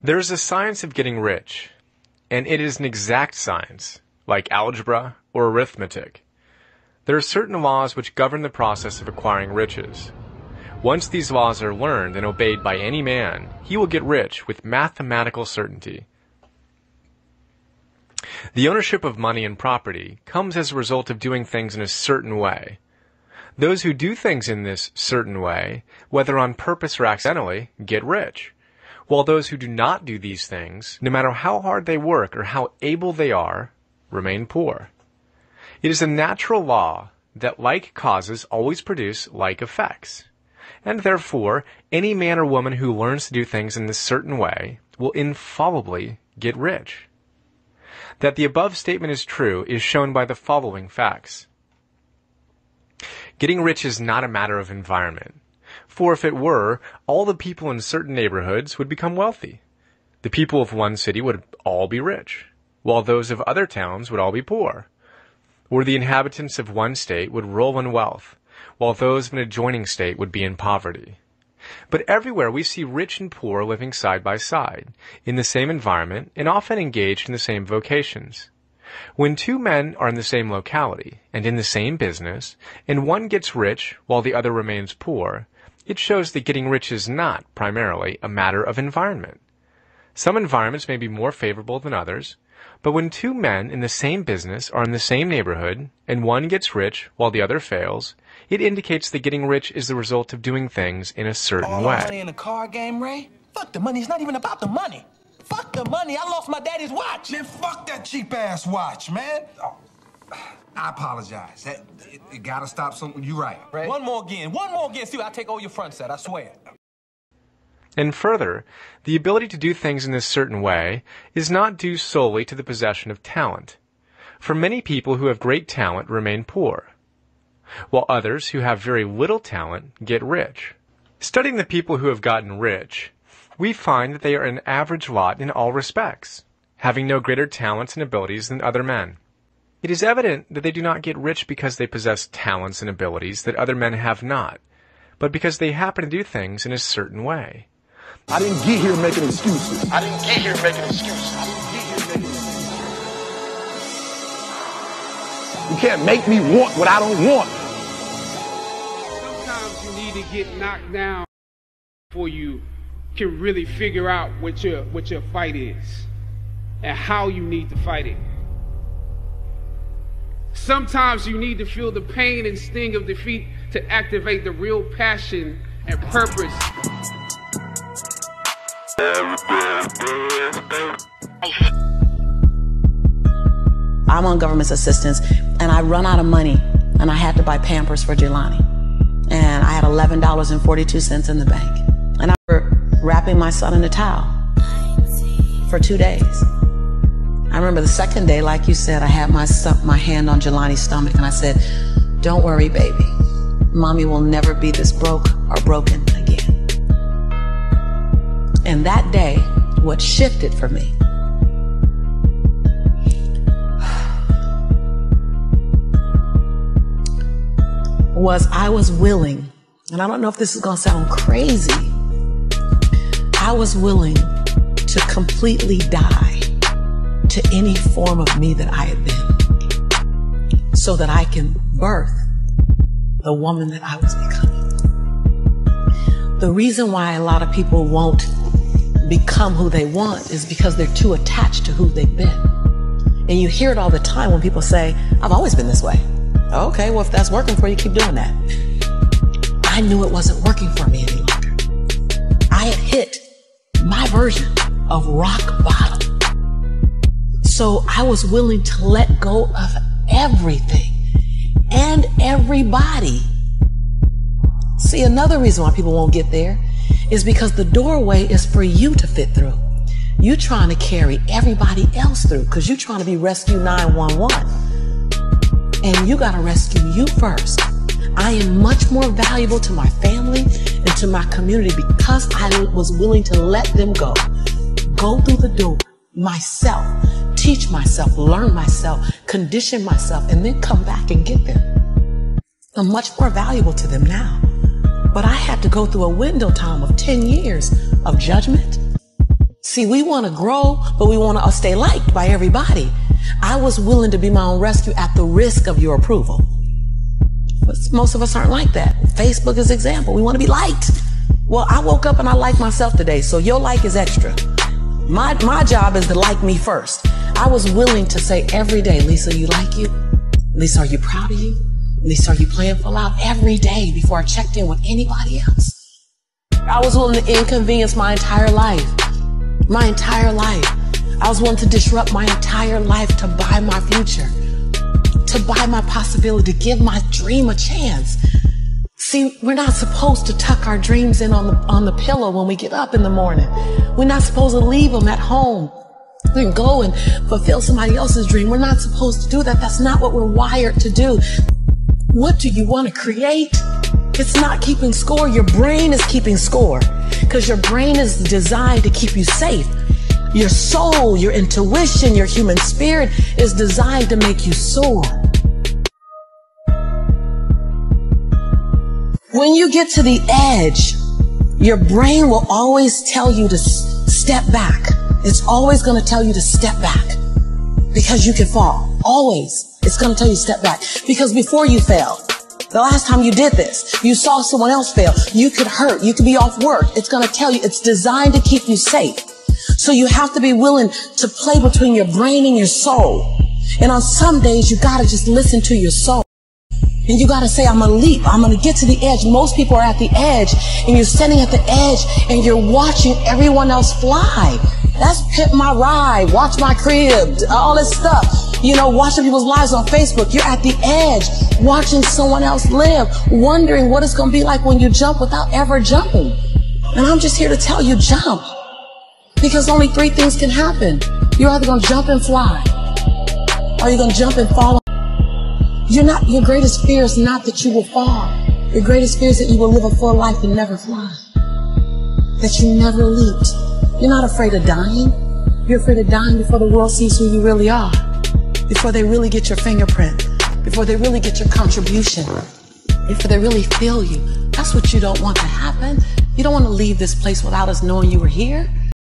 There is a science of getting rich, and it is an exact science, like algebra or arithmetic. There are certain laws which govern the process of acquiring riches. Once these laws are learned and obeyed by any man, he will get rich with mathematical certainty. The ownership of money and property comes as a result of doing things in a certain way. Those who do things in this certain way, whether on purpose or accidentally, get rich, while those who do not do these things, no matter how hard they work or how able they are, remain poor. It is a natural law that like causes always produce like effects, and therefore any man or woman who learns to do things in this certain way will infallibly get rich. That the above statement is true is shown by the following facts. Getting rich is not a matter of environment, for if it were, all the people in certain neighborhoods would become wealthy. The people of one city would all be rich, while those of other towns would all be poor. Or the inhabitants of one state would roll in wealth, while those of an adjoining state would be in poverty. But everywhere we see rich and poor living side by side, in the same environment, and often engaged in the same vocations. When two men are in the same locality, and in the same business, and one gets rich while the other remains poor, it shows that getting rich is not, primarily, a matter of environment. Some environments may be more favorable than others, but when two men in the same business are in the same neighborhood, and one gets rich while the other fails, it indicates that getting rich is the result of doing things in a certain All way. the money in the card game, Ray? Fuck the money. It's not even about the money. Fuck the money. I lost my daddy's watch. Man, fuck that cheap-ass watch, man. Oh, I apologize. It gotta stop something. You right. One more again. One more again. See, I'll take all your front set. I swear. And further, the ability to do things in this certain way is not due solely to the possession of talent. For many people who have great talent remain poor, while others who have very little talent get rich. Studying the people who have gotten rich, we find that they are an average lot in all respects, having no greater talents and abilities than other men. It is evident that they do not get rich because they possess talents and abilities that other men have not, but because they happen to do things in a certain way. I didn't get here making excuses. You can't make me want what I don't want. Sometimes you need to get knocked down before you can really figure out what your fight is and how you need to fight it. Sometimes you need to feel the pain and sting of defeat to activate the real passion and purpose. I'm on government assistance and I run out of money and I had to buy Pampers for Jelani. And I had $11.42 in the bank. And I remember wrapping my son in a towel for 2 days. I remember the second day, like you said, I had my hand on Jelani's stomach and I said, "Don't worry, baby. Mommy will never be this broke or broken again." And that day, what shifted for me was I was willing, and I don't know if this is going to sound crazy, I was willing to completely die to any form of me that I had been so that I can birth the woman that I was becoming. The reason why a lot of people won't become who they want is because they're too attached to who they've been. And you hear it all the time when people say, "I've always been this way." Okay, well, if that's working for you, keep doing that. I knew it wasn't working for me any longer. I had hit my version of rock bottom. So I was willing to let go of everything and everybody. See, another reason why people won't get there is because the doorway is for you to fit through. You're trying to carry everybody else through because you're trying to be Rescue 911. And you got to rescue you first. I am much more valuable to my family and to my community because I was willing to let them go through the door myself, teach myself, learn myself, condition myself, and then come back and get them. I'm much more valuable to them now. But I had to go through a window time of 10 years of judgment, See, we want to grow, but we want to stay liked by everybody. I was willing to be my own rescue at the risk of your approval. But most of us aren't like that. Facebook is an example. We want to be liked. Well, I woke up and I like myself today, so your like is extra. My job is to like me first. I was willing to say every day, Lisa, you like you? Lisa, are you proud of you? Lisa, are you playing full out? Every day before I checked in with anybody else. I was willing to inconvenience my entire life. My entire life. I was willing to disrupt my entire life to buy my future, to buy my possibility, to give my dream a chance. See, we're not supposed to tuck our dreams in on the pillow when we get up in the morning. We're not supposed to leave them at home and go and fulfill somebody else's dream. We're not supposed to do that. That's not what we're wired to do. What do you want to create? It's not keeping score. Your brain is keeping score because your brain is designed to keep you safe. Your soul, your intuition, your human spirit is designed to make you soar. When you get to the edge, your brain will always tell you to step back. It's always going to tell you to step back because you can fall. Always. It's going to tell you to step back because before you fell, the last time you did this, you saw someone else fail. You could hurt. You could be off work. It's going to tell you it's designed to keep you safe. So you have to be willing to play between your brain and your soul. And on some days, you got to just listen to your soul. And you got to say, I'm going to leap. I'm going to get to the edge. Most people are at the edge and you're standing at the edge and you're watching everyone else fly. That's Pimp My Ride, Watch My Crib, all this stuff. You know, watching people's lives on Facebook. You're at the edge, watching someone else live, wondering what it's going to be like when you jump without ever jumping. And I'm just here to tell you, jump. Because only three things can happen. You're either going to jump and fly, or you're going to jump and fall. Your greatest fear is not that you will fall. Your greatest fear is that you will live a full life and never fly. That you never leaped. You're not afraid of dying. You're afraid of dying before the world sees who you really are. Before they really get your fingerprint. Before they really get your contribution. Before they really feel you. That's what you don't want to happen. You don't want to leave this place without us knowing you were here.